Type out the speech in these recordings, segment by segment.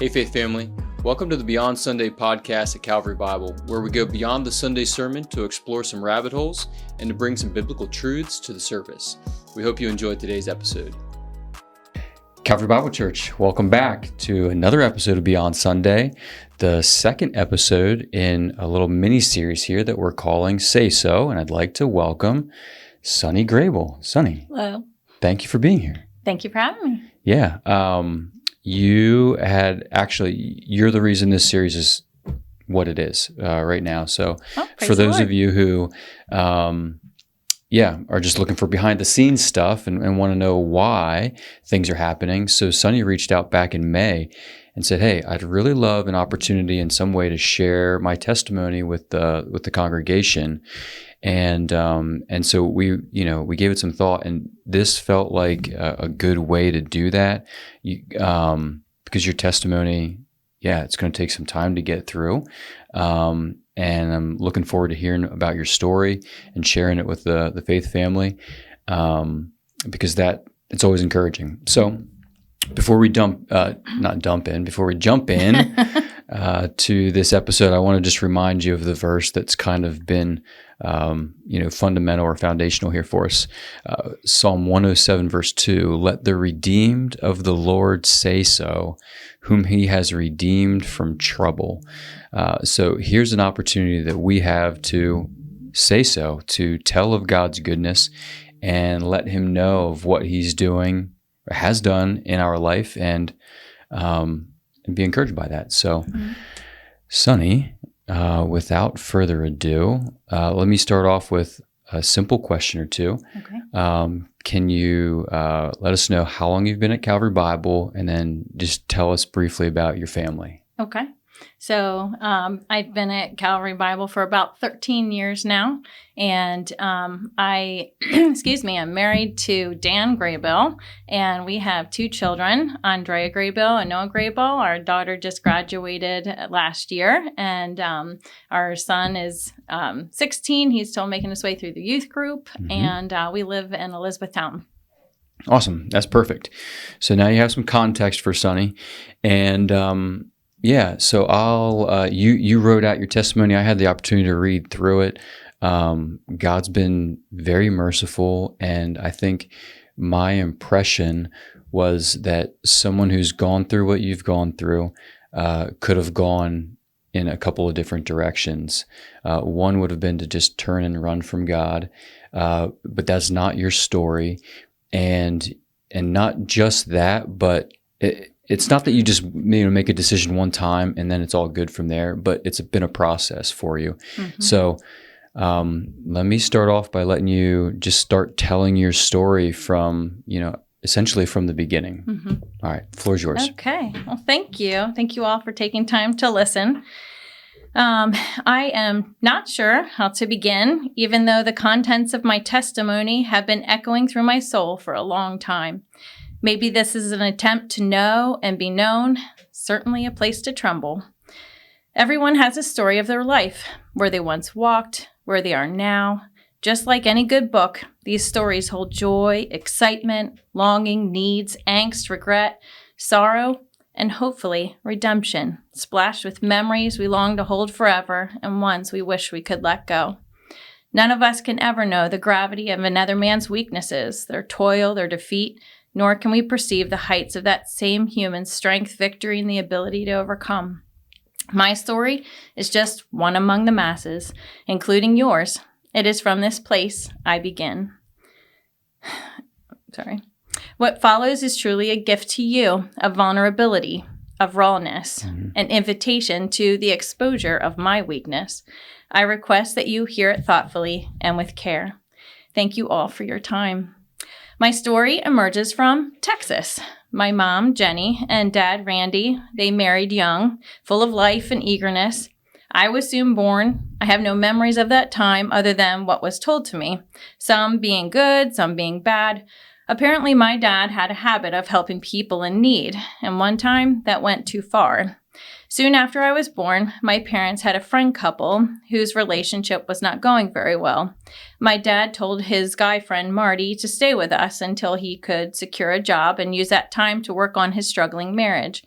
Hey Faith Family, welcome to the Beyond Sunday podcast at Calvary Bible, where we go beyond the Sunday sermon to explore some rabbit holes and to bring some biblical truths to the surface. We hope you enjoyed today's episode. Calvary Bible Church, welcome back to another episode of Beyond Sunday, the second episode in a little mini-series here that we're calling Say So, and I'd like to welcome Sunny Graybill. Sunny. Hello. Thank you for being here. Thank you for having me. Yeah. You're the reason this series is what it is right now. So for those of you who, are just looking for behind the scenes stuff and want to know why things are happening. So Sunny reached out back in May and said, "Hey, I'd really love an opportunity in some way to share my testimony with the congregation." And so we gave it some thought, and this felt like a good way to do that. Because your testimony, it's going to take some time to get through. And I'm looking forward to hearing about your story and sharing it with the Faith family, because it's always encouraging. So before we jump in to this episode, I want to just remind you of the verse that's kind of been fundamental or foundational here for us. Psalm 107 verse 2, "Let the redeemed of the Lord say so, whom he has redeemed from trouble." So here's an opportunity that we have to say so, to tell of God's goodness and let him know of what he's doing or has done in our life, and be encouraged by that. So, Sunny, without further ado, let me start off with a simple question or two. Okay. Can you let us know how long you've been at Calvary Bible, and then just tell us briefly about your family? Okay. So I've been at Calvary Bible for about 13 years now, and I'm married to Dan Graybill, and we have two children, Andrea Graybill and Noah Graybill. Our daughter just graduated last year, and our son is 16. He's still making his way through the youth group, and we live in Elizabethtown. Awesome. That's perfect. So now you have some context for Sunny, and so you wrote out your testimony. I had the opportunity to read through it. God's been very merciful, and I think my impression was that someone who's gone through what you've gone through could have gone in a couple of different directions. One would have been to just turn and run from God, but that's not your story, and not just that, but it's not that you just make a decision one time and then it's all good from there, but it's been a process for you. So let me start off by letting you just start telling your story from, essentially from the beginning. All right, the floor is yours. Okay. Well, thank you. Thank you all for taking time to listen. I am not sure how to begin, even though the contents of my testimony have been echoing through my soul for a long time. Maybe this is an attempt to know and be known, certainly a place to tremble. Everyone has a story of their life, where they once walked, where they are now. Just like any good book, these stories hold joy, excitement, longing, needs, angst, regret, sorrow, and hopefully redemption, splashed with memories we long to hold forever and ones we wish we could let go. None of us can ever know the gravity of another man's weaknesses, their toil, their defeat, nor can we perceive the heights of that same human strength, victory, and the ability to overcome. My story is just one among the masses, including yours. It is from this place I begin. What follows is truly a gift to you of vulnerability, of rawness, an invitation to the exposure of my weakness. I request that you hear it thoughtfully and with care. Thank you all for your time. My story emerges from Texas. My mom, Jenny, and dad, Randy, they married young, full of life and eagerness. I was soon born. I have no memories of that time other than what was told to me, some being good, some being bad. Apparently, my dad had a habit of helping people in need, and one time that went too far. Soon after I was born, my parents had a friend couple whose relationship was not going very well. My dad told his guy friend Marty to stay with us until he could secure a job and use that time to work on his struggling marriage.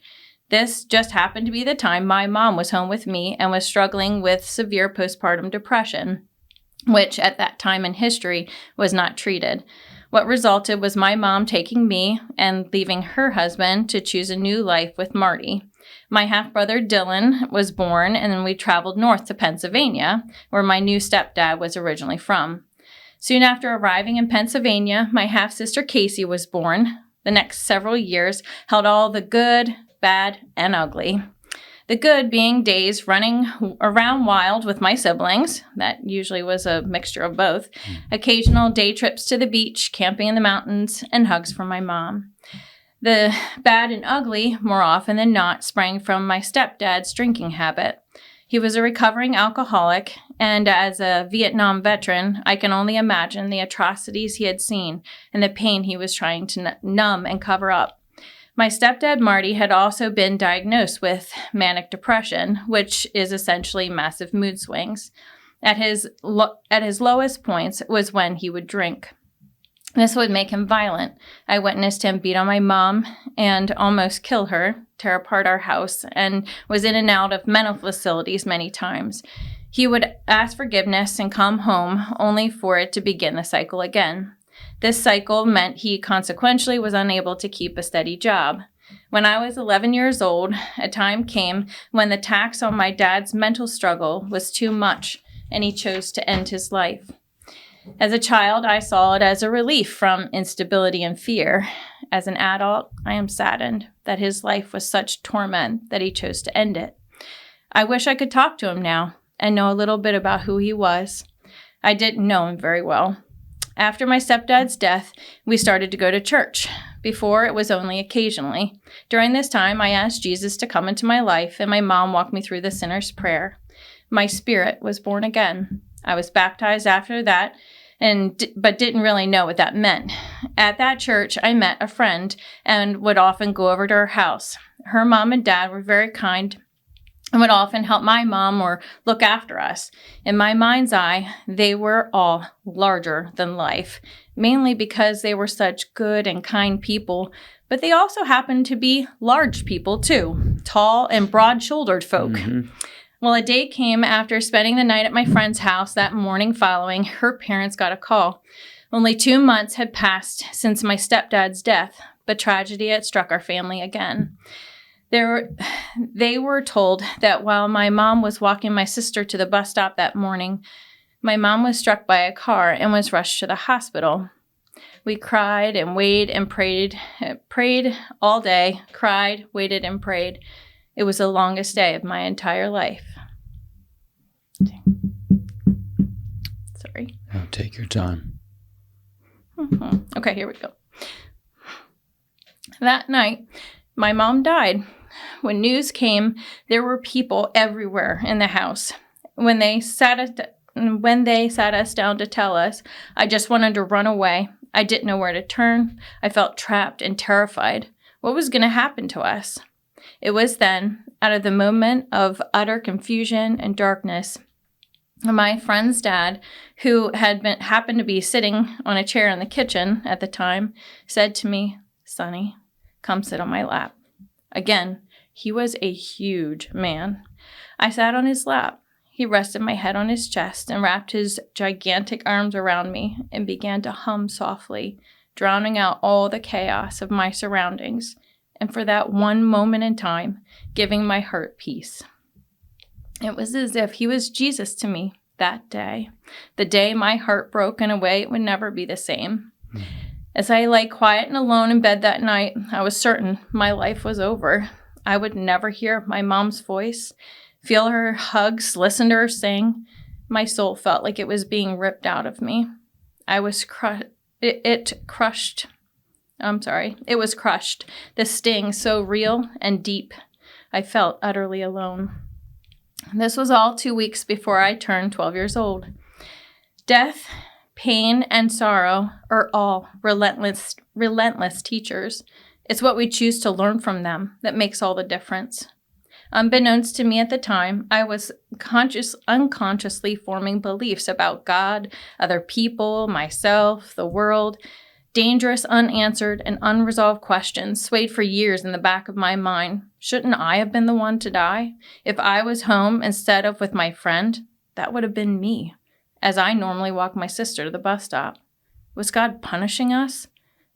This just happened to be the time my mom was home with me and was struggling with severe postpartum depression, which at that time in history was not treated. What resulted was my mom taking me and leaving her husband to choose a new life with Marty. My half-brother Dylan was born, and then we traveled north to Pennsylvania, where my new stepdad was originally from. Soon after arriving in Pennsylvania, my half-sister Casey was born. The next several years held all the good, bad, and ugly. The good being days running around wild with my siblings. That usually was a mixture of both. Occasional day trips to the beach, camping in the mountains, and hugs from my mom. The bad and ugly, more often than not, sprang from my stepdad's drinking habit. He was a recovering alcoholic, and as a Vietnam veteran, I can only imagine the atrocities he had seen and the pain he was trying to numb and cover up. My stepdad, Marty, had also been diagnosed with manic depression, which is essentially massive mood swings. At his lowest points was when he would drink. This would make him violent. I witnessed him beat on my mom and almost kill her, tear apart our house, and was in and out of mental facilities many times. He would ask forgiveness and come home only for it to begin the cycle again. This cycle meant he consequentially was unable to keep a steady job. When I was 11 years old, a time came when the tax on my dad's mental struggle was too much, and he chose to end his life. As a child, I saw it as a relief from instability and fear. As an adult, I am saddened that his life was such torment that he chose to end it. I wish I could talk to him now and know a little bit about who he was. I didn't know him very well. After my stepdad's death, we started to go to church. Before, it was only occasionally. During this time, I asked Jesus to come into my life, and my mom walked me through the sinner's prayer. My spirit was born again. I was baptized after that, but didn't really know what that meant. At that church, I met a friend and would often go over to her house. Her mom and dad were very kind and would often help my mom or look after us. In my mind's eye, they were all larger than life, mainly because they were such good and kind people, but they also happened to be large people too, tall and broad-shouldered folk. Mm-hmm. Well, a day came after spending the night at my friend's house that morning following, her parents got a call. Only 2 months had passed since my stepdad's death, but tragedy had struck our family again. They were told that while my mom was walking my sister to the bus stop that morning, my mom was struck by a car and was rushed to the hospital. We cried and waited and prayed all day, cried, waited, and prayed. It was the longest day of my entire life. Sorry. Oh, take your time. Mm-hmm. Okay, here we go. That night, my mom died. When news came, there were people everywhere in the house. When they sat us down to tell us, I just wanted to run away. I didn't know where to turn. I felt trapped and terrified. What was going to happen to us? It was then, out of the moment of utter confusion and darkness, my friend's dad, who happened to be sitting on a chair in the kitchen at the time, said to me, "Sunny, come sit on my lap." Again, he was a huge man. I sat on his lap. He rested my head on his chest and wrapped his gigantic arms around me and began to hum softly, drowning out all the chaos of my surroundings, and for that one moment in time, giving my heart peace. It was as if he was Jesus to me that day, the day my heart broke in a way it would never be the same. As I lay quiet and alone in bed that night, I was certain my life was over. I would never hear my mom's voice, feel her hugs, listen to her sing. My soul felt like it was being ripped out of me. It was crushed. The sting so real and deep. I felt utterly alone. This was all 2 weeks before I turned 12 years old. Death, pain, and sorrow are all relentless teachers. It's what we choose to learn from them that makes all the difference. Unbeknownst to me at the time, I was unconsciously forming beliefs about God, other people, myself, the world. Dangerous, unanswered, and unresolved questions swayed for years in the back of my mind. Shouldn't I have been the one to die? If I was home instead of with my friend, that would have been me, as I normally walk my sister to the bus stop. Was God punishing us?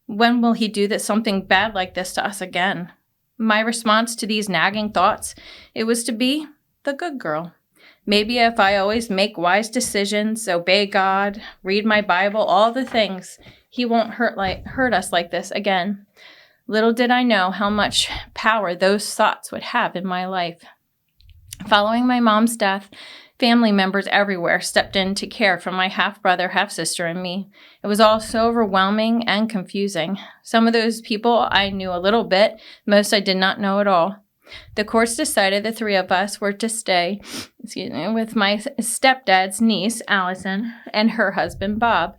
When will he do something bad like this to us again? My response to these nagging thoughts, it was to be the good girl. Maybe if I always make wise decisions, obey God, read my Bible, all the things, he won't hurt us like this again. Little did I know how much power those thoughts would have in my life. Following my mom's death, family members everywhere stepped in to care for my half-brother, half-sister, and me. It was all so overwhelming and confusing. Some of those people I knew a little bit, most I did not know at all. The courts decided the three of us were to stay, with my stepdad's niece, Allison, and her husband, Bob.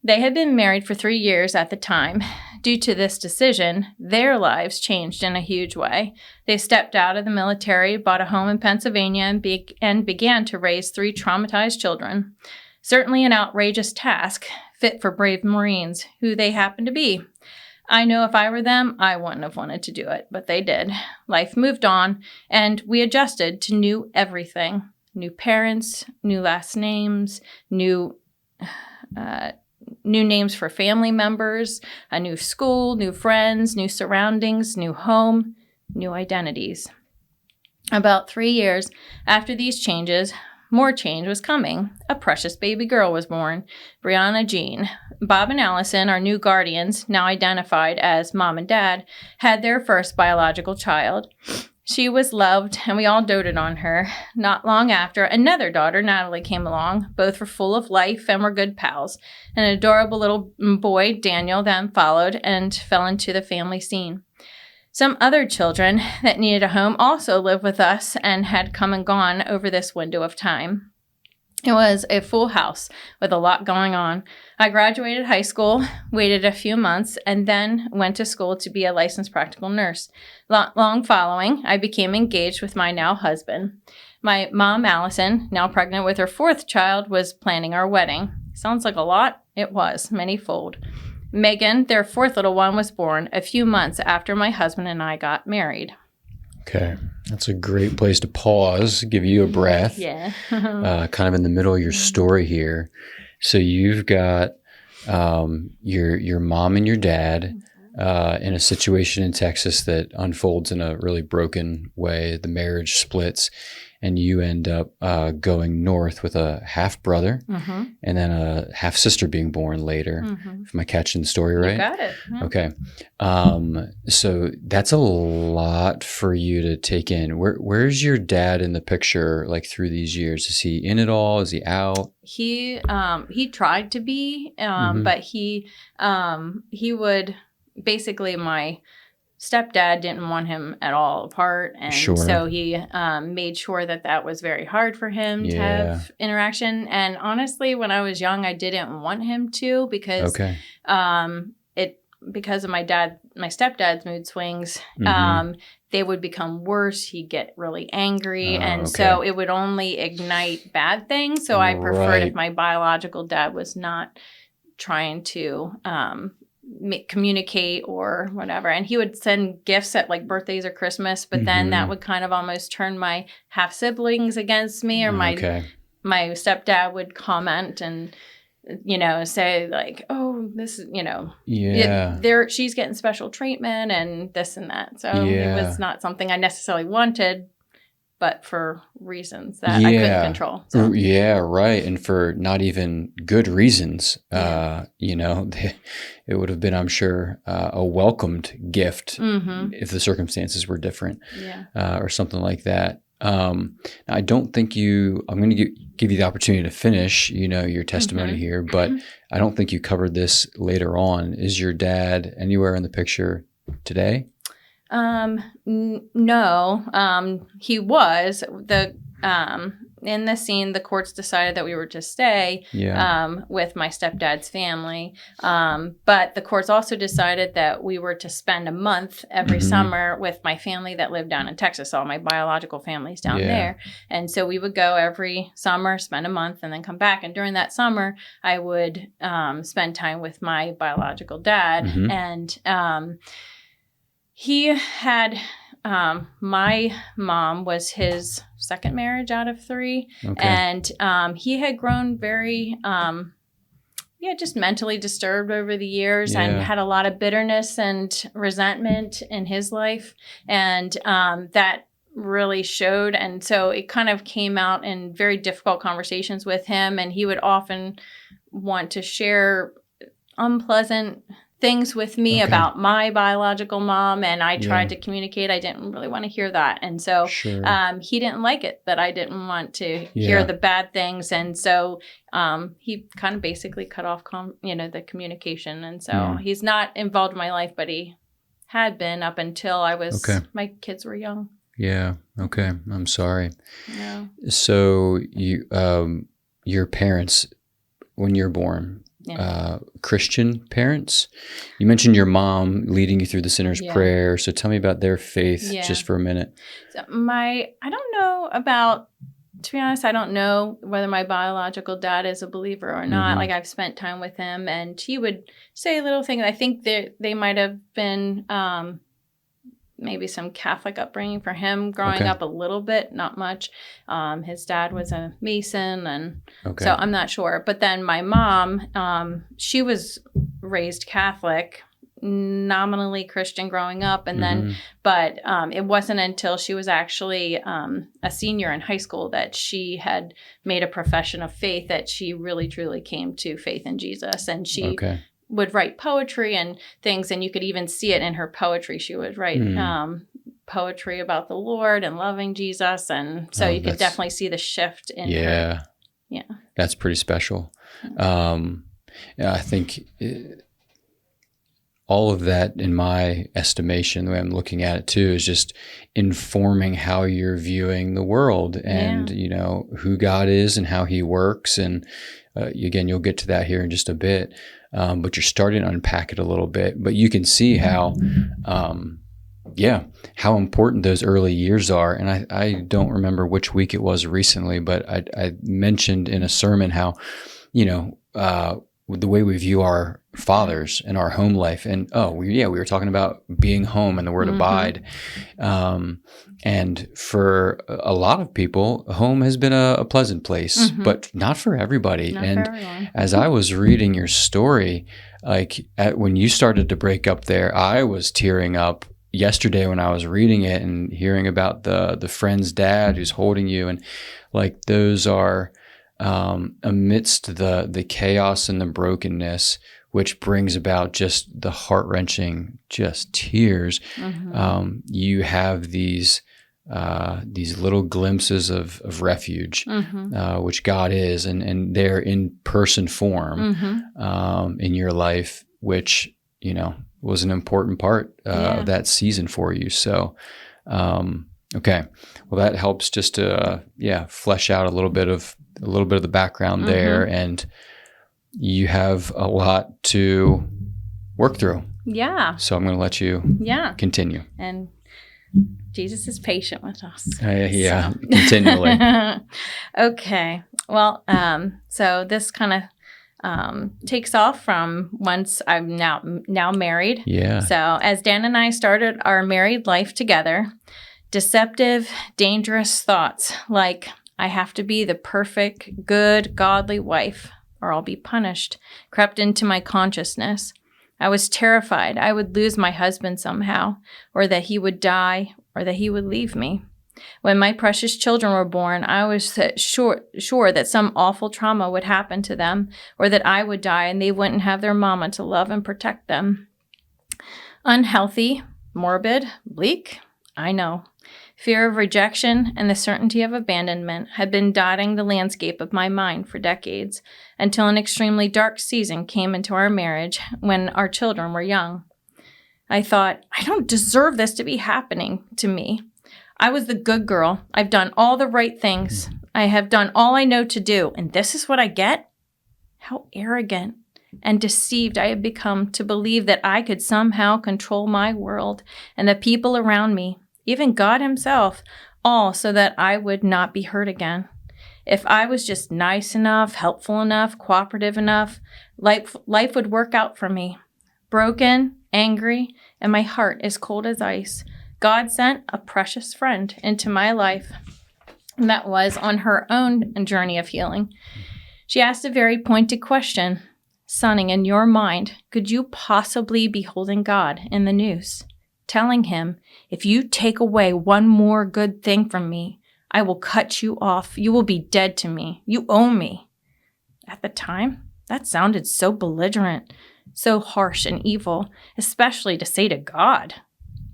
They had been married for 3 years at the time. Due to this decision, their lives changed in a huge way. They stepped out of the military, bought a home in Pennsylvania, and began to raise 3 traumatized children. Certainly an outrageous task, fit for brave Marines, who they happened to be. I know if I were them, I wouldn't have wanted to do it, but they did. Life moved on, and we adjusted to new everything. New parents, new last names, new names for family members, a new school, new friends, new surroundings, new home, new identities. About 3 years after these changes, more change was coming. A precious baby girl was born, Brianna Jean. Bob and Allison, our new guardians, now identified as Mom and Dad, had their first biological child. She was loved, and we all doted on her. Not long after, another daughter, Natalie, came along. Both were full of life and were good pals. An adorable little boy, Daniel, then followed and fell into the family scene. Some other children that needed a home also lived with us and had come and gone over this window of time. It was a full house with a lot going on. I graduated high school, waited a few months, and then went to school to be a licensed practical nurse. Long following, I became engaged with my now husband. My mom, Allison, now pregnant with her 4th child, was planning our wedding. Sounds like a lot? It was, many-fold. Megan, their 4th little one, was born a few months after my husband and I got married. Okay. That's a great place to pause, give you a breath. Yeah. Kind of in the middle of your story here. So you've got your mom and your dad in a situation in Texas that unfolds in a really broken way. The marriage splits, and you end up going north with a half brother and then a half sister being born later. Am I catching the story right? You got it. Yeah. Okay. So that's a lot for you to take in. Where's your dad in the picture, like through these years? Is he in it all? Is he out? He tried to be, but he would basically, my stepdad didn't want him at all apart, and so he made sure that was very hard for him to have interaction. And honestly, when I was young, I didn't want him to because because of my stepdad's mood swings, they would become worse. He'd get really angry, so it would only ignite bad things. So I preferred if my biological dad was not trying to communicate or whatever. And he would send gifts at like birthdays or Christmas, but then that would kind of almost turn my half siblings against me, or my stepdad would comment and say like, oh, this is, she's getting special treatment and this and that. So it was not something I necessarily wanted, but for reasons that I couldn't control. So. Yeah, right. And for not even good reasons, it would have been, I'm sure, a welcomed gift if the circumstances were different or something like that. I don't think I'm going to give you the opportunity to finish, your testimony here, but I don't think you covered this later on. Is your dad anywhere in the picture today? No, he was in the scene, the courts decided that we were to stay with my stepdad's family. But the courts also decided that we were to spend a month every summer with my family that lived down in Texas. All my biological family's down there. And so we would go every summer, spend a month, and then come back. And during that summer, I would spend time with my biological dad. And he had... my mom was his second marriage out of 3. And he had grown very, just mentally disturbed over the years and had a lot of bitterness and resentment in his life. And that really showed. And so it kind of came out in very difficult conversations with him. And he would often want to share unpleasant things with me about my biological mom, and I tried to communicate. I didn't really want to hear that, and so he didn't like it that I didn't want to hear the bad things, and so he kind of basically cut off the communication, and so he's not involved in my life, but he had been up until I was my kids were young. Yeah. Okay. I'm sorry. No. So you your parents, when you're born, Christian parents. You mentioned your mom leading you through the sinner's prayer. So tell me about their faith just for a minute. So I don't know about, to be honest, I don't know whether my biological dad is a believer or not. Like, I've spent time with him, and he would say little things. I think that they might have been maybe some Catholic upbringing for him growing up a little bit, not much. His dad was a Mason, and so I'm not sure. But then my mom, she was raised Catholic, nominally Christian growing up, and then, but it wasn't until she was actually a senior in high school that she had made a profession of faith, that she really truly came to faith in Jesus, and she would write poetry and things, and you could even see it in her poetry. She would write poetry about the Lord and loving Jesus, and so you could definitely see the shift in her. Yeah. That's pretty special. I think all of that, in my estimation, the way I'm looking at it too, is just informing how you're viewing the world and, who God is and how he works. And again, you'll get to that here in just a bit. But you're starting to unpack it a little bit. But you can see how important those early years are. And I don't remember which week it was recently, but I mentioned in a sermon how, the way we view our fathers and our home life. And we were talking about being home and the word abide. And for a lot of people, home has been a pleasant place, but not for everybody. Not and for everyone. As I was reading your story, when you started to break up there, I was tearing up yesterday when I was reading it and hearing about the friend's dad who's holding you. And those are amidst the chaos and the brokenness, which brings about just the heart-wrenching tears. You have these little glimpses of refuge, which God is, and they're in person form in your life, which was an important part of that season for you. So, okay, well, that helps just to flesh out a little bit of the background there, and you have a lot to work through. Yeah. So I'm going to let you continue. And Jesus is patient with us. Continually. Okay. Well, so this kind of takes off from once I'm now married. Yeah. So as Dan and I started our married life together, deceptive, dangerous thoughts like, I have to be the perfect, good, godly wife, or I'll be punished, crept into my consciousness. I was terrified I would lose my husband somehow, or that he would die, or that he would leave me. When my precious children were born, I was sure that some awful trauma would happen to them, or that I would die and they wouldn't have their mama to love and protect them. Unhealthy, morbid, bleak, I know. Fear of rejection and the certainty of abandonment had been dotting the landscape of my mind for decades, until an extremely dark season came into our marriage when our children were young. I thought, I don't deserve this to be happening to me. I was the good girl. I've done all the right things. I have done all I know to do, and this is what I get? How arrogant and deceived I had become to believe that I could somehow control my world and the people around me, even God himself, all so that I would not be hurt again. If I was just nice enough, helpful enough, cooperative enough, life would work out for me. Broken, angry, and my heart as cold as ice, God sent a precious friend into my life that was on her own journey of healing. She asked a very pointed question. Sunny, in your mind, could you possibly be holding God in the noose, telling him, if you take away one more good thing from me, I will cut you off. You will be dead to me. You owe me. At the time, that sounded so belligerent, so harsh and evil, especially to say to God.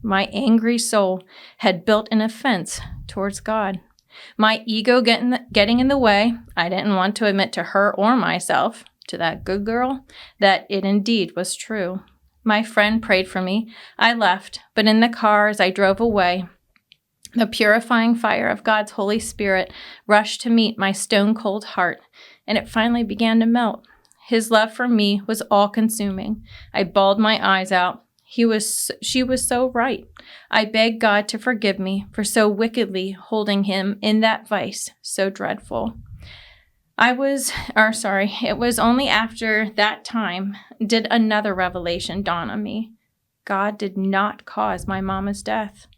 My angry soul had built an offense towards God. My ego getting in the way, I didn't want to admit to her or myself, to that good girl, that it indeed was true. My friend prayed for me. I left, but in the car as I drove away, the purifying fire of God's Holy Spirit rushed to meet my stone-cold heart, and it finally began to melt. His love for me was all-consuming. I bawled my eyes out. She was so right. I begged God to forgive me for so wickedly holding him in that vice so dreadful. It was only after that time did another revelation dawn on me. God did not cause my mama's death.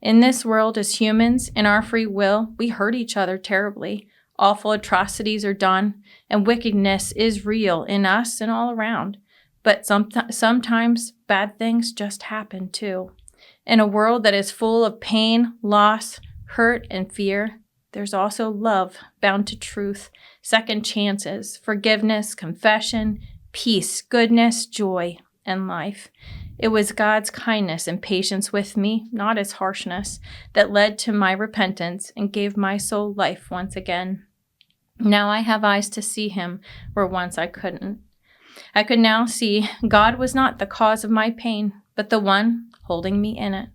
In this world, as humans, in our free will, we hurt each other terribly. Awful atrocities are done, and wickedness is real in us and all around. But sometimes bad things just happen too. In a world that is full of pain, loss, hurt, and fear, there's also love bound to truth, second chances, forgiveness, confession, peace, goodness, joy, and life. It was God's kindness and patience with me, not his harshness, that led to my repentance and gave my soul life once again. Now I have eyes to see him where once I couldn't. I could now see God was not the cause of my pain, but the one holding me in it,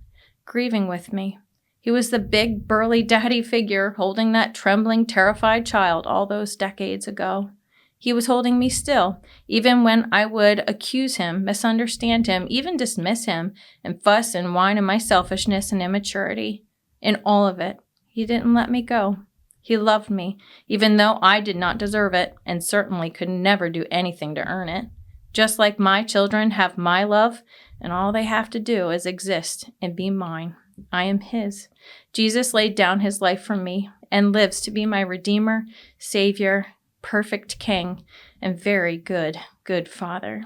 grieving with me. He was the big, burly daddy figure holding that trembling, terrified child all those decades ago. He was holding me still, even when I would accuse him, misunderstand him, even dismiss him, and fuss and whine in my selfishness and immaturity. In all of it, he didn't let me go. He loved me, even though I did not deserve it, and certainly could never do anything to earn it. Just like my children have my love, and all they have to do is exist and be mine. I am his. Jesus laid down his life for me and lives to be my Redeemer, Savior, perfect King, and very good Father.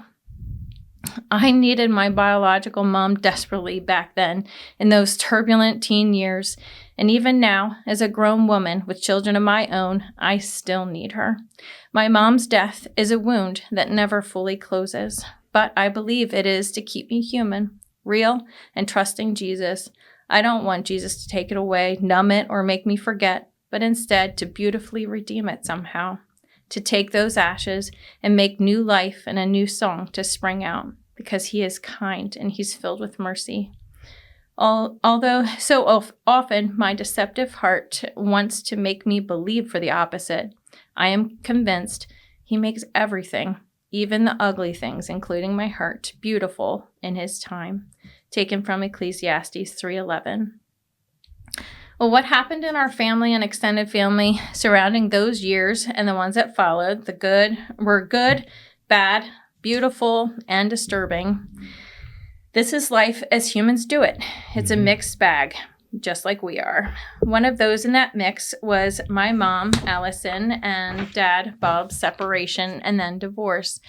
I needed my biological mom desperately back then in those turbulent teen years, and even now, as a grown woman with children of my own, I still need her. My mom's death is a wound that never fully closes, but I believe it is to keep me human, real, and trusting Jesus. I don't want Jesus to take it away, numb it, or make me forget, but instead to beautifully redeem it somehow, to take those ashes and make new life and a new song to spring out, because he is kind and he's filled with mercy. Although so often my deceptive heart wants to make me believe for the opposite, I am convinced he makes everything, even the ugly things, including my heart, beautiful in his time. Taken from Ecclesiastes 3:11. Well, what happened in our family and extended family surrounding those years and the ones that followed, were good, bad, beautiful, and disturbing. This is life as humans do it. It's a mixed bag, just like we are. One of those in that mix was my mom, Allison, and dad, Bob's separation and then divorce.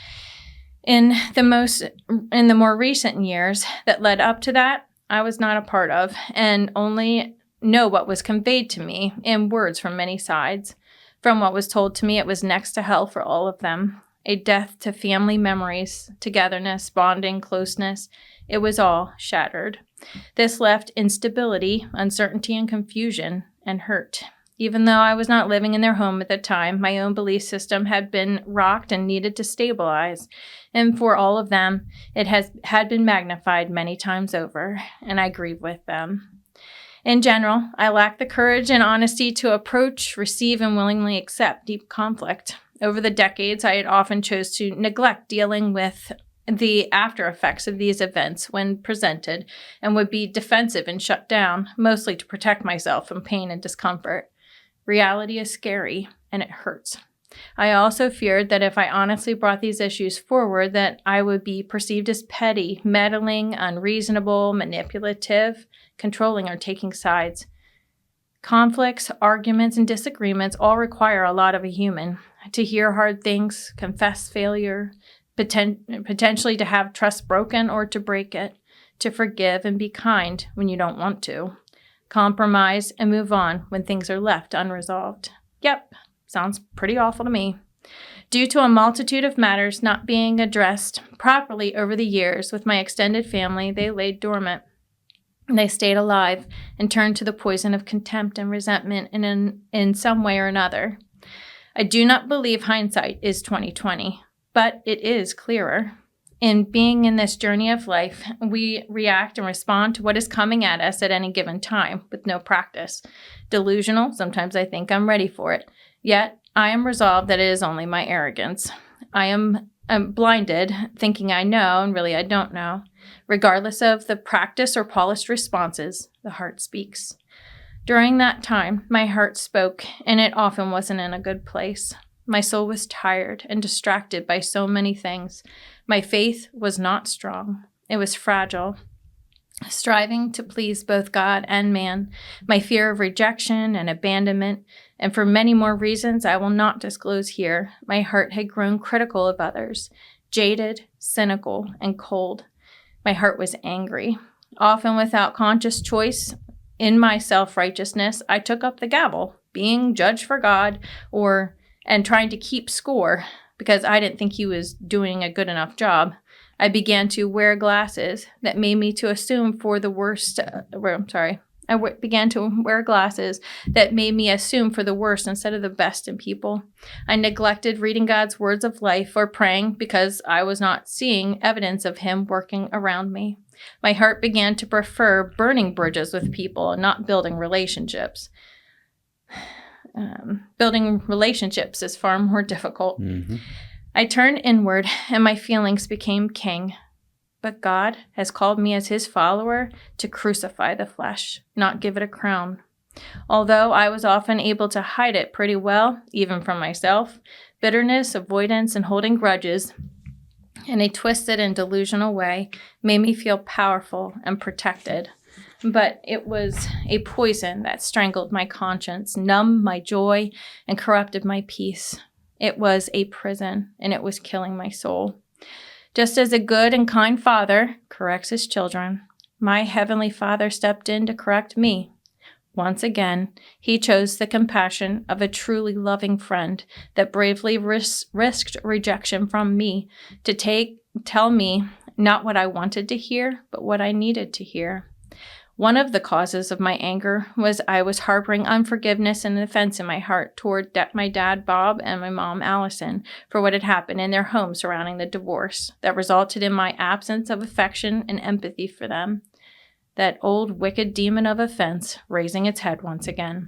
In the more recent years that led up to that, I was not a part of and only know what was conveyed to me in words from many sides. From what was told to me, it was next to hell for all of them. A death to family memories, togetherness, bonding, closeness. It was all shattered. This left instability, uncertainty, and confusion, and hurt. Even though I was not living in their home at the time, my own belief system had been rocked and needed to stabilize. And for all of them, it had been magnified many times over, and I grieve with them. In general, I lack the courage and honesty to approach, receive, and willingly accept deep conflict. Over the decades, I had often chose to neglect dealing with the after effects of these events when presented and would be defensive and shut down, mostly to protect myself from pain and discomfort. Reality is scary, and it hurts. I also feared that if I honestly brought these issues forward, that I would be perceived as petty, meddling, unreasonable, manipulative, controlling, or taking sides. Conflicts, arguments, and disagreements all require a lot of a human. To hear hard things, confess failure, potentially to have trust broken or to break it, to forgive and be kind when you don't want to, compromise and move on when things are left unresolved. Yep, sounds pretty awful to me. Due to a multitude of matters not being addressed properly over the years with my extended family, they laid dormant. They stayed alive and turned to the poison of contempt and resentment in some way or another. I do not believe hindsight is 20/20, but it is clearer. In being in this journey of life, we react and respond to what is coming at us at any given time with no practice. Delusional, sometimes I think I'm ready for it. Yet, I am resolved that it is only my arrogance. I'm blinded, thinking I know, and really I don't know. Regardless of the practice or polished responses, the heart speaks. During that time, my heart spoke, and it often wasn't in a good place. My soul was tired and distracted by so many things. My faith was not strong. It was fragile. Striving to please both God and man, my fear of rejection and abandonment, and for many more reasons I will not disclose here, my heart had grown critical of others, jaded, cynical, and cold. My heart was angry. Often without conscious choice, in my self-righteousness, I took up the gavel, being judge for God and trying to keep score because I didn't think he was doing a good enough job. I began to wear glasses that made me to assume for the worst. Began to wear glasses that made me assume for the worst instead of the best in people. I neglected reading God's words of life or praying because I was not seeing evidence of him working around me. My heart began to prefer burning bridges with people and not building relationships. Building relationships is far more difficult. Mm-hmm. I turned inward and my feelings became king. But God has called me as his follower to crucify the flesh, not give it a crown. Although I was often able to hide it pretty well, even from myself, bitterness, avoidance, and holding grudges in a twisted and delusional way made me feel powerful and protected. But it was a poison that strangled my conscience, numbed my joy, and corrupted my peace. It was a prison, and it was killing my soul. Just as a good and kind father corrects his children, my heavenly Father stepped in to correct me. Once again, he chose the compassion of a truly loving friend that bravely risked rejection from me to tell me not what I wanted to hear, but what I needed to hear. One of the causes of my anger was I was harboring unforgiveness and offense in my heart toward my dad, Bob, and my mom, Allison, for what had happened in their home surrounding the divorce that resulted in my absence of affection and empathy for them. That old wicked demon of offense raising its head once again.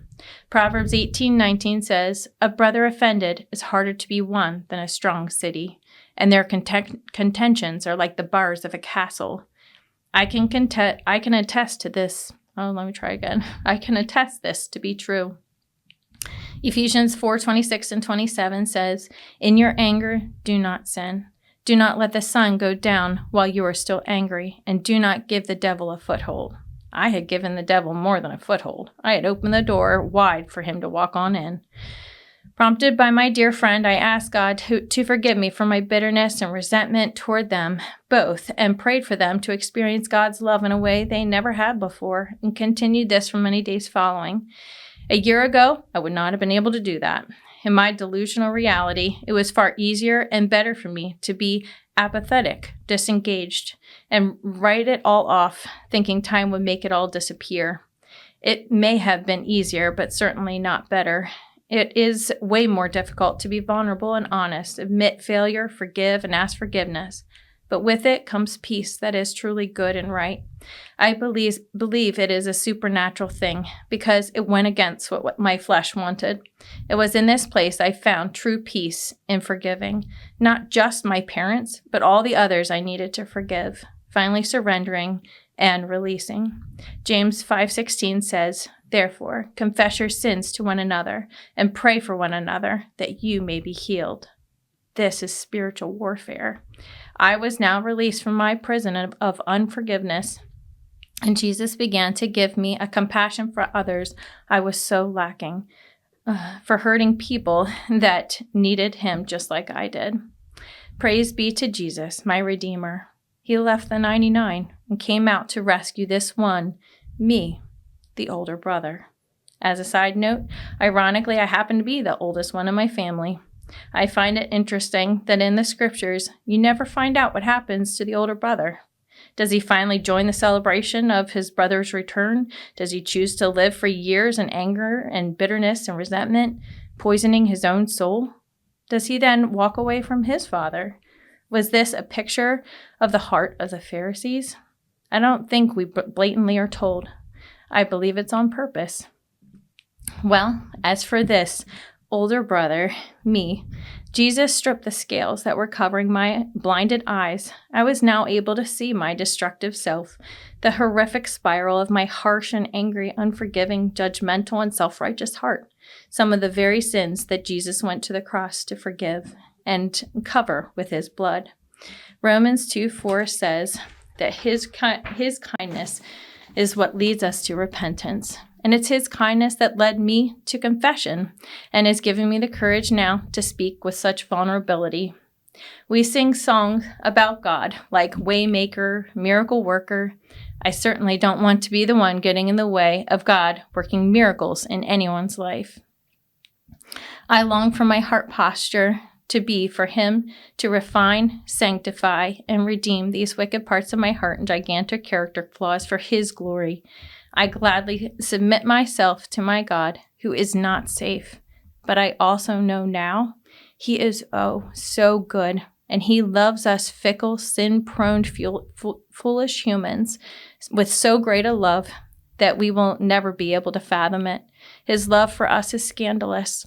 Proverbs 18:19 says, "A brother offended is harder to be won than a strong city, and their contentions are like the bars of a castle." I can attest to this. I can attest this to be true. Ephesians 4:26 and 27 says, "In your anger, do not sin. Do not let the sun go down while you are still angry, and do not give the devil a foothold." I had given the devil more than a foothold. I had opened the door wide for him to walk on in. Prompted by my dear friend, I asked God to forgive me for my bitterness and resentment toward them both, and prayed for them to experience God's love in a way they never had before, and continued this for many days following. A year ago, I would not have been able to do that. In my delusional reality, it was far easier and better for me to be apathetic, disengaged, and write it all off, thinking time would make it all disappear. It may have been easier, but certainly not better. It is way more difficult to be vulnerable and honest, admit failure, forgive, and ask forgiveness. but with it comes peace that is truly good and right. I believe it is a supernatural thing because it went against what my flesh wanted. It was in this place I found true peace in forgiving, not just my parents, but all the others I needed to forgive, finally surrendering and releasing. James 5:16 says, "Therefore, confess your sins to one another and pray for one another that you may be healed." This is spiritual warfare. I was now released from my prison of unforgiveness, and Jesus began to give me a compassion for others I was so lacking, for hurting people that needed him just like I did. Praise be to Jesus, my Redeemer. He left the 99 and came out to rescue this one, me, the older brother. As a side note, ironically, I happen to be the oldest one in my family. I find it interesting that in the scriptures, you never find out what happens to the older brother. Does he finally join the celebration of his brother's return? Does he choose to live for years in anger and bitterness and resentment, poisoning his own soul? Does he then walk away from his father? Was this a picture of the heart of the Pharisees? I don't think we blatantly are told. I believe it's on purpose. Well, as for this older brother, me, Jesus stripped the scales that were covering my blinded eyes. I was now able to see my destructive self, the horrific spiral of my harsh and angry, unforgiving, judgmental, and self-righteous heart, some of the very sins that Jesus went to the cross to forgive and cover with his blood. Romans 2:4 says that his kindness is what leads us to repentance. And it's his kindness that led me to confession and is giving me the courage now to speak with such vulnerability. We sing songs about God like Waymaker, Miracle Worker. I certainly don't want to be the one getting in the way of God working miracles in anyone's life. I long for my heart posture to be for him to refine, sanctify, and redeem these wicked parts of my heart and gigantic character flaws for his glory. I gladly submit myself to my God, who is not safe, but I also know now he is so good, and he loves us fickle, sin-prone, foolish humans with so great a love that we will never be able to fathom it. His love for us is scandalous.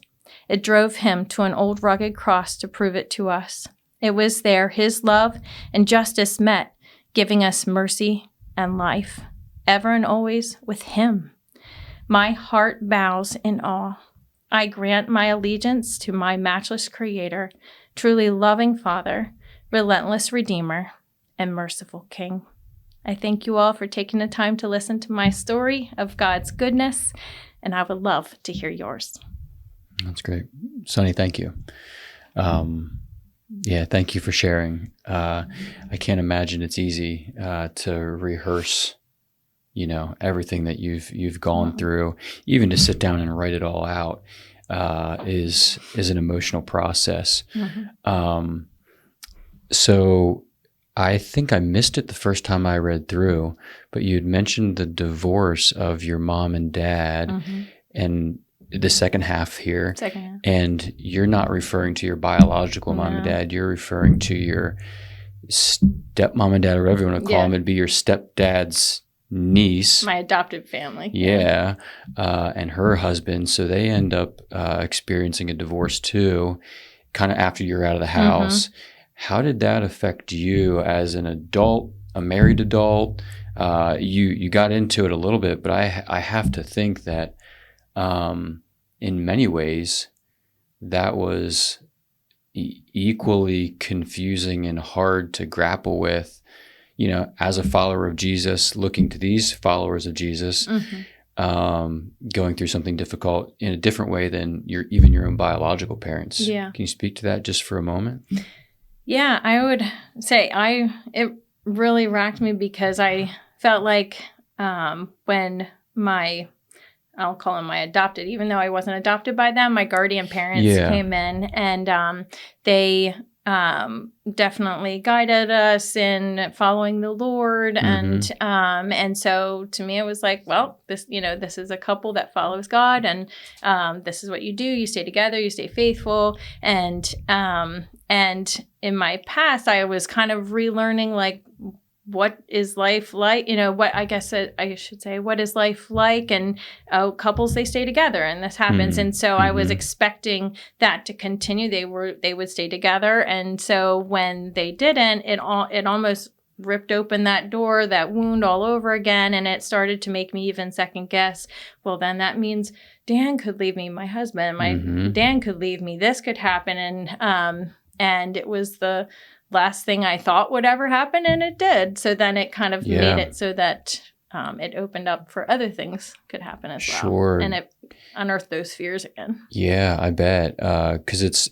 It drove him to an old rugged cross to prove it to us. It was there his love and justice met, giving us mercy and life, ever and always with him. My heart bows in awe. I grant my allegiance to my matchless Creator, truly loving Father, relentless Redeemer, and merciful King. I thank you all for taking the time to listen to my story of God's goodness, and I would love to hear yours. That's great. Sunny, thank you. Thank you for sharing. I can't imagine it's easy to rehearse, everything that you've gone through. Even to sit down and write it all out is an emotional process. Mm-hmm. So I think I missed it the first time I read through, but you had mentioned the divorce of your mom and dad, mm-hmm. and the second half here. And you're not referring to your biological mom and dad. You're referring to your stepmom and dad, or whatever you want to call them. It'd be your stepdad's niece. My adopted family. Yeah. And her husband. So they end up experiencing a divorce too, kind of after you're out of the house. Mm-hmm. How did that affect you as an adult, a married adult? You got into it a little bit, but I have to think that in many ways, that was equally confusing and hard to grapple with, as a follower of Jesus, looking to these followers of Jesus, mm-hmm. Going through something difficult in a different way than your own biological parents. Yeah. Can you speak to that just for a moment? Yeah, I would say it really racked me because I felt like when I'll call them my adopted, even though I wasn't adopted by them, my guardian parents came in, and they definitely guided us in following the Lord. Mm-hmm. And so to me, it was like, well, this is a couple that follows God, and this is what you do. You stay together, you stay faithful. And And in my past, I was kind of relearning, like, what is life like? What I guess I should say, what is life like? And couples, they stay together and this happens. And so I was expecting that to continue. They would stay together. And so when they didn't, it almost ripped open that door, that wound all over again. And it started to make me even second guess. Well, then that means Dan could leave me, my husband, Dan could leave me. This could happen. And it was the last thing I thought would ever happen, and it did. So then it kind of made it so that it opened up for other things could happen as well. Sure. And it unearthed those fears again. Yeah, I bet. Because it's,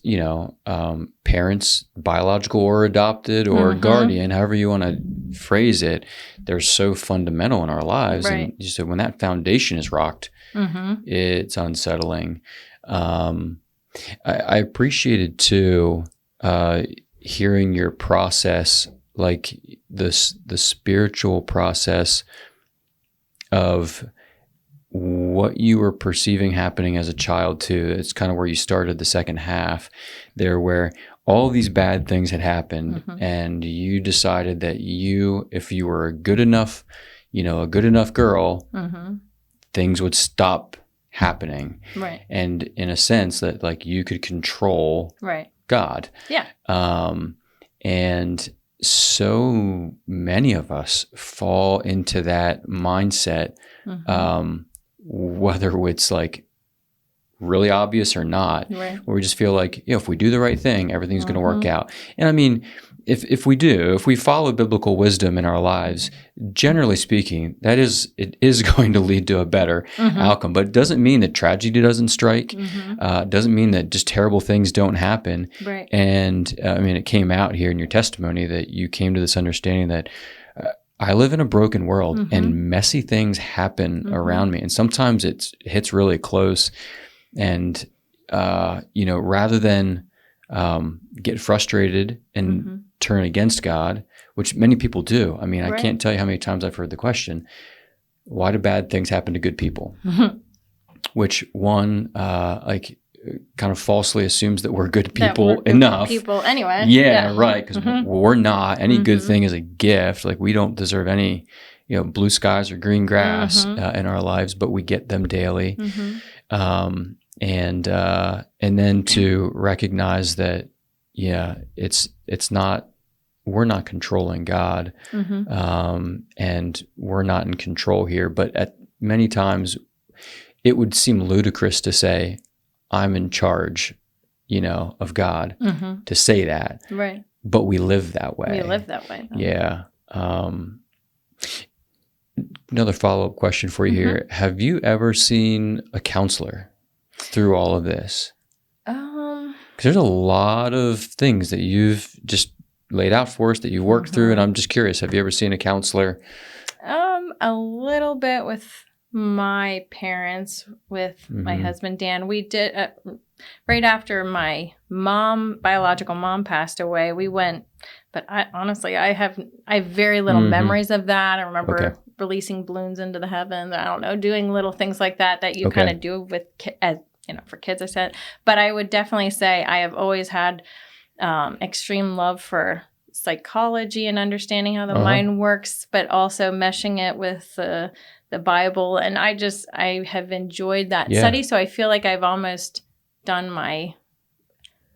parents, biological or adopted or guardian, however you want to phrase it, they're so fundamental in our lives. Right. And so when that foundation is rocked, it's unsettling. I appreciated too, hearing your process, like the spiritual process of what you were perceiving happening as a child too. It's kind of where you started the second half there, where all these bad things had happened and you decided that if you were a good enough girl, things would stop happening. Right. And in a sense that like you could control God. Yeah. And so many of us fall into that mindset, whether it's like really obvious or not, where we just feel like, if we do the right thing, everything's going to work out. And I mean, if we follow biblical wisdom in our lives, generally speaking, it is going to lead to a better outcome. But it doesn't mean that tragedy doesn't strike. It doesn't mean that just terrible things don't happen. Right. And I mean, it came out here in your testimony that you came to this understanding that I live in a broken world and messy things happen around me. And sometimes it hits really close. And, rather than get frustrated and turn against God, which many people do. I mean, I can't tell you how many times I've heard the question, why do bad things happen to good people? Which one, kind of falsely assumes that we're good people enough. Good people anyway. Yeah. Right. Because we're not. Any good thing is a gift. Like we don't deserve any, blue skies or green grass in our lives, but we get them daily. And then to recognize that, we're not controlling God, and we're not in control here. But at many times, it would seem ludicrous to say, "I'm in charge," of God, to say that. Right. But we live that way. We live that way. Though. Yeah. Another follow-up question for you here: have you ever seen a counselor through all of this? Because there's a lot of things that you've just laid out for us that you've worked through, and I'm just curious, have you ever seen a counselor? A little bit with my parents, with my husband, Dan. We did, right after my biological mom passed away, we went, but I have very little memories of that. I remember releasing balloons into the heavens. I don't know, doing little things like that you kind of do with for kids, I said. But I would definitely say I have always had extreme love for psychology and understanding how the mind works, but also meshing it with the Bible. And I have enjoyed that study. So I feel like I've almost done my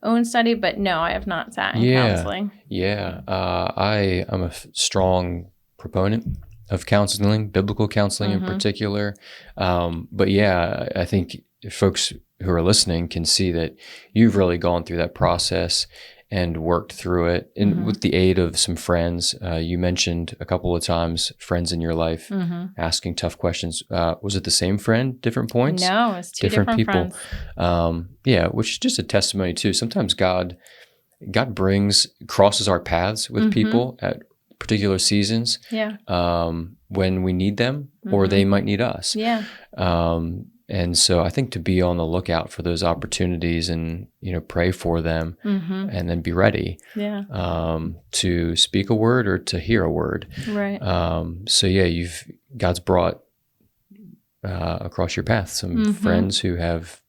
own study, but no, I have not sat in counseling. Yeah. I am a strong proponent of counseling, biblical counseling in particular. But I think folks who are listening can see that you've really gone through that process and worked through it, and with the aid of some friends. You mentioned a couple of times friends in your life asking tough questions. Was it the same friend, different points? No, it's two different people. Friends. Which is just a testimony too. Sometimes God crosses our paths with people at particular seasons. When we need them, or they might need us. And so I think to be on the lookout for those opportunities and, pray for them and then be ready to speak a word or to hear a word. Right. God's brought across your path some friends who have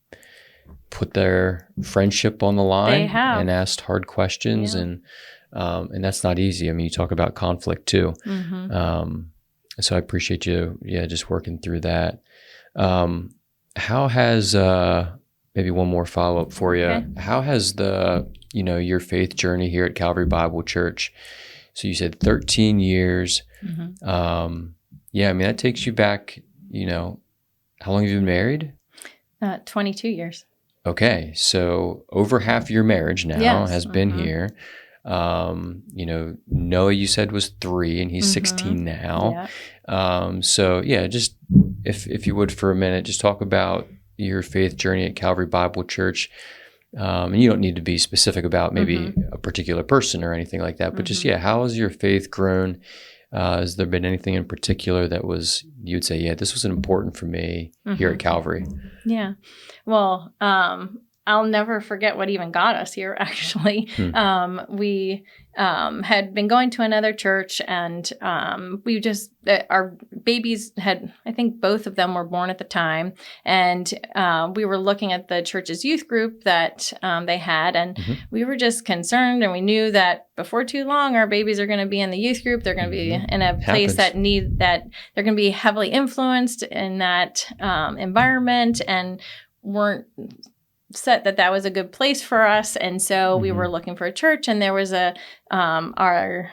put their friendship on the line They have. and asked hard questions, and that's not easy. I mean, you talk about conflict too. So I appreciate you, just working through that. How has maybe one more follow up for you? Okay. How has your faith journey here at Calvary Bible Church? So you said 13 years. I mean, that takes you back. How long have you been married? 22 years. Okay, so over half your marriage now has been here. Noah, you said, was 3 and he's 16 now. Just if you would for a minute, just talk about your faith journey at Calvary Bible Church. And you don't need to be specific about maybe a particular person or anything like that, but just, how has your faith grown? Has there been anything in particular that you'd say, this was important for me here at Calvary? Yeah. Well, I'll never forget what even got us here, actually. We had been going to another church, and we just, our babies I think both of them were born at the time. And we were looking at the church's youth group that they had, and we were just concerned, and we knew that before too long, our babies are going to be in the youth group. They're going to be in a place that they're going to be heavily influenced in that environment, and weren't set that was a good place for us. And so we were looking for a church, and there was our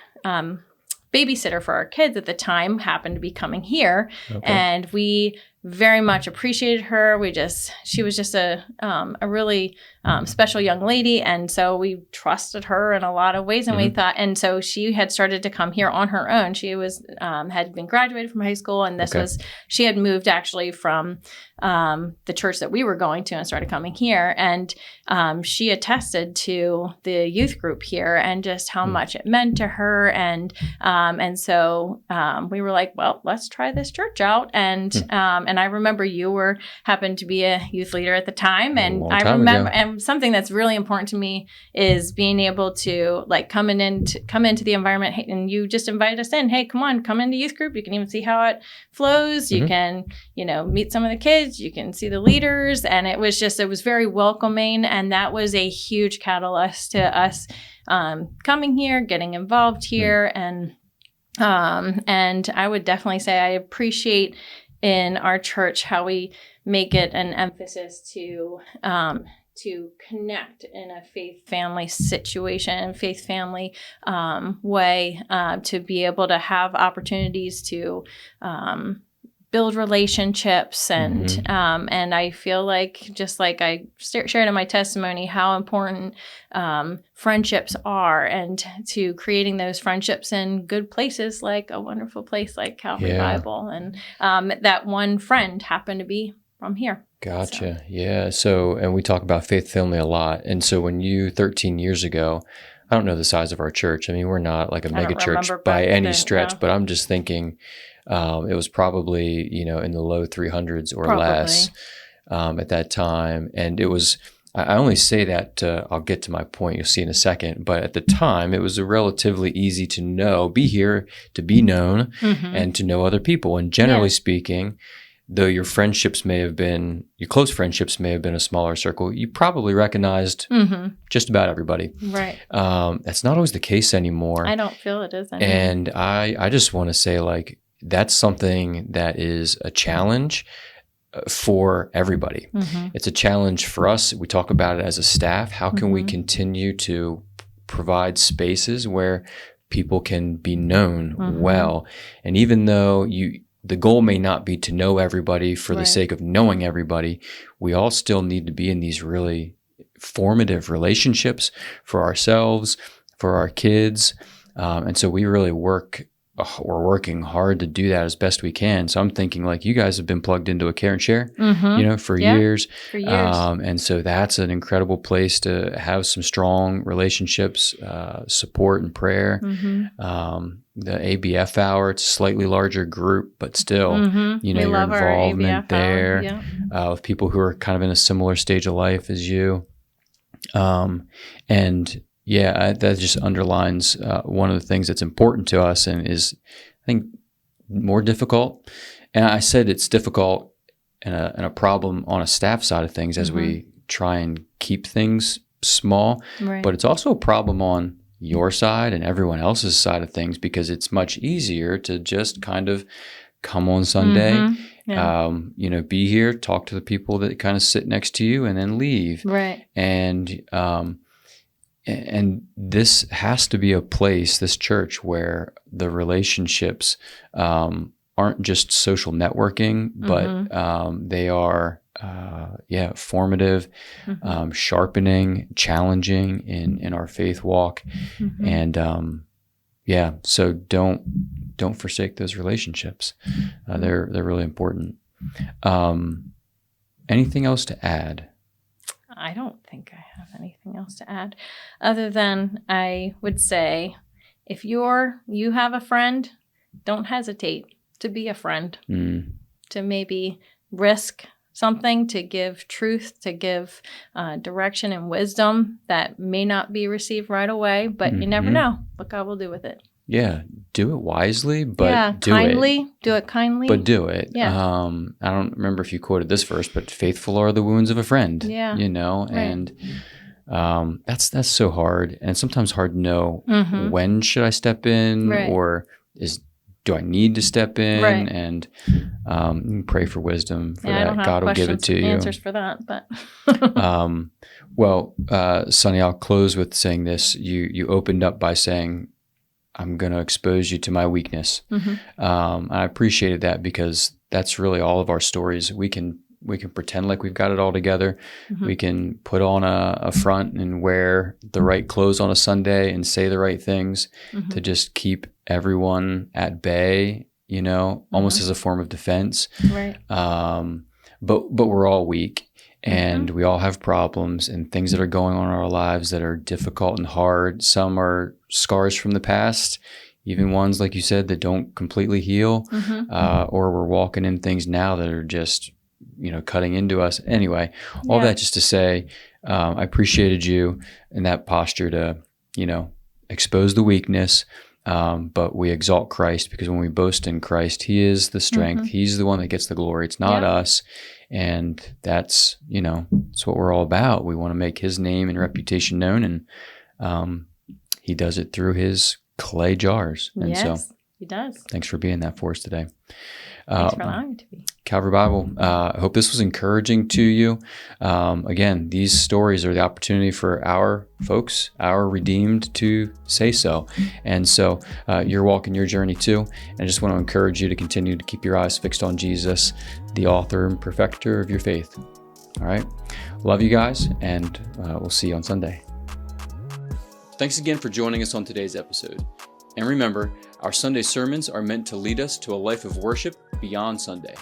babysitter for our kids at the time happened to be coming here. And we very much appreciated her. She was just a really special young lady. And so we trusted her in a lot of ways. And we thought, and so she had started to come here on her own. She was, had been graduated from high school, and she had moved actually from the church that we were going to and started coming here. And she attested to the youth group here and just how much it meant to her. And so we were like, well, let's try this church out. And I remember you happened to be a youth leader at the time. And I remember, and something that's really important to me is being able to come into the environment. And you just invite us in. Hey, come into youth group. You can even see how it flows. You can, meet some of the kids. You can see the leaders. And it was very welcoming. And that was a huge catalyst to us coming here, getting involved here. And I would definitely say I appreciate in our church how we make it an emphasis to connect in a faith family situation, faith family way, to be able to have opportunities to build relationships. And I feel like, just like I shared in my testimony, how important friendships are, and to creating those friendships in good places, like a wonderful place like Calvary Bible. And that one friend happened to be from here. Gotcha. So. Yeah. So, and we talk about faith family a lot. And so when 13 years ago, I don't know the size of our church. I mean, we're not like a mega church by any stretch, but I'm just thinking it was probably, in the low 300s or less at that time. And it was, I only say that, I'll get to my point, you'll see in a second, but at the time it was relatively easy to be here, to be known, and to know other people. And generally speaking, though your close friendships may have been a smaller circle, you probably recognized just about everybody. Right. That's not always the case anymore. I don't feel it is anymore. And I just want to say, that's something that is a challenge for everybody. It's a challenge for us. We talk about it as a staff. How can we continue to provide spaces where people can be known well? And even though the goal may not be to know everybody for the sake of knowing everybody, we all still need to be in these really formative relationships for ourselves, for our kids. And so we really we're working hard to do that as best we can. So I'm thinking, you guys have been plugged into a care and share, for years. For years. And so that's an incredible place to have some strong relationships, support and prayer. The ABF hour, it's a slightly larger group, but still, your involvement there with people who are kind of in a similar stage of life as you. That just underlines one of the things that's important to us and is, I think, more difficult. And I said it's difficult and a problem on a staff side of things as we try and keep things small. Right. But it's also a problem on your side and everyone else's side of things, because it's much easier to just kind of come on Sunday, be here, talk to the people that kind of sit next to you, and then leave. Right. And this has to be a place, this church, where the relationships aren't just social networking, but they are, formative, sharpening, challenging in our faith walk. And so don't forsake those relationships. They're really important. Anything else to add? I don't think I have anything else to add, other than I would say, if you have a friend, don't hesitate to be a friend, to maybe risk something, to give truth, to give direction and wisdom that may not be received right away, but you never know what God will do with it. Yeah, do it wisely, but do it kindly, but do it. Yeah. I don't remember if you quoted this verse, but faithful are the wounds of a friend. Yeah. Right. And that's so hard, and it's sometimes hard to know when should I step in, or do I need to step in? Right. And pray for wisdom for that. I don't have God will give it to you. Answers for that, but Sunny, I'll close with saying this. You opened up by saying, I'm going to expose you to my weakness. I appreciated that, because that's really all of our stories. We can pretend like we've got it all together. We can put on a front and wear the right clothes on a Sunday and say the right things to just keep everyone at bay, almost as a form of defense. Right. But we're all weak. And we all have problems and things that are going on in our lives that are difficult and hard. Some are scars from the past, even ones, like you said, that don't completely heal, or we're walking in things now that are just, cutting into us. Anyway, all that just to say, I appreciated you in that posture to, expose the weakness. But we exalt Christ, because when we boast in Christ, He is the strength. He's the one that gets the glory. It's not us. And that's, it's what we're all about. We want to make His name and reputation known. And He does it through His clay jars. And so He does. Thanks for being that for us today. Thanks for allowing me to be. Calvary Bible, I hope this was encouraging to you. Again, these stories are the opportunity for our folks, our redeemed, to say so. And so you're walking your journey too. And I just want to encourage you to continue to keep your eyes fixed on Jesus, the author and perfecter of your faith. All right. Love you guys, and we'll see you on Sunday. Thanks again for joining us on today's episode. And remember, our Sunday sermons are meant to lead us to a life of worship beyond Sunday.